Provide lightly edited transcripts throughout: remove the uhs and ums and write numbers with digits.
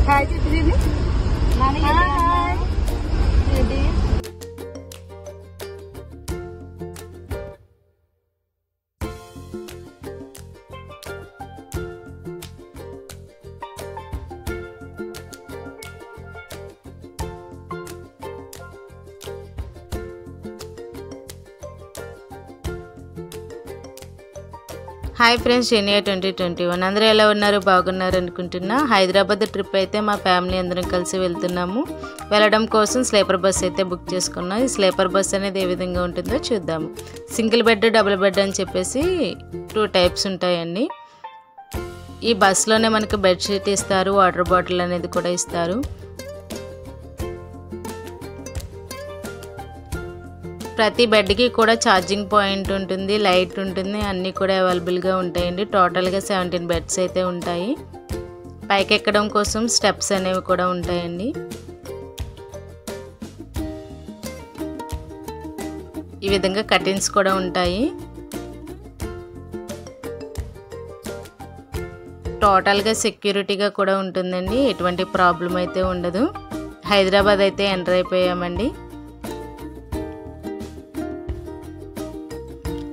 Hi, Didi. Hi. Didi. Hi friends, Xenia 2021 అందరూ ఎలా ఉన్నారు? బాగున్నారు అనుకుంటున్నా. హైదరాబాద్ ట్రిప్ అయితే మా ఫ్యామిలీ అందరం కలిసి వెళ్తున్నాము. వెళ్ళడం కోసం స్లీపర్ బస్ అయితే బుక్ చేసుకున్నాం. ఈ స్లీపర్ బస్ అనేది ఏ విధంగా ఉంటుందో చూద్దాము. సింగిల్ బెడ్, డబుల్ బెడ్ అని చెప్పేసి 2 టైప్స్ ఉంటాయండి. ఈ బస్సులోనే మనకు బెడ్షీట్ ఇస్తారు, వాటర్ బాటిల్ అనేది కూడా ఇస్తారు. ప్రతి బెడ్కి కూడా ఛార్జింగ్ పాయింట్ ఉంటుంది, లైట్ ఉంటుంది, అన్నీ కూడా అవైలబుల్గా ఉంటాయండి. టోటల్గా 17 బెడ్స్ అయితే ఉంటాయి. పైకి ఎక్కడం కోసం స్టెప్స్ అనేవి కూడా ఉంటాయండి. ఈ విధంగా కర్టెన్స్ కూడా ఉంటాయి. టోటల్గా సెక్యూరిటీగా కూడా ఉంటుందండి, ఎటువంటి ప్రాబ్లం అయితే ఉండదు. హైదరాబాద్ అయితే ఎంటర్ అయిపోయామండి.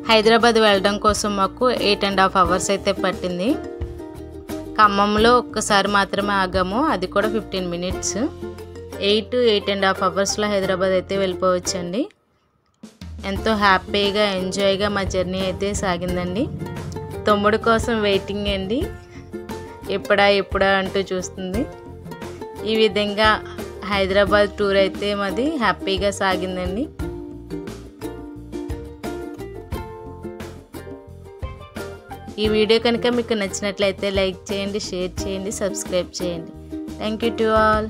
హైదరాబాద్ వెళ్ళడం కోసం మాకు 8.5 hours అయితే పట్టింది. ఖమ్మంలో ఒక్కసారి మాత్రమే ఆగాము, అది కూడా 15 minutes. 8.5 hours హైదరాబాద్ అయితే వెళ్ళిపోవచ్చండి. ఎంతో హ్యాపీగా ఎంజాయ్గా మా జర్నీ అయితే సాగిందండి. తమ్ముడు కోసం వెయిటింగ్ అండి, ఎప్పుడా అంటూ చూస్తుంది. ఈ విధంగా హైదరాబాద్ టూర్ అయితే మాది హ్యాపీగా సాగిందండి. ఈ వీడియో కనుక మీకు నచ్చినట్లయితే లైక్ చేయండి, షేర్ చేయండి, సబ్స్క్రైబ్ చేయండి. Thank you to all.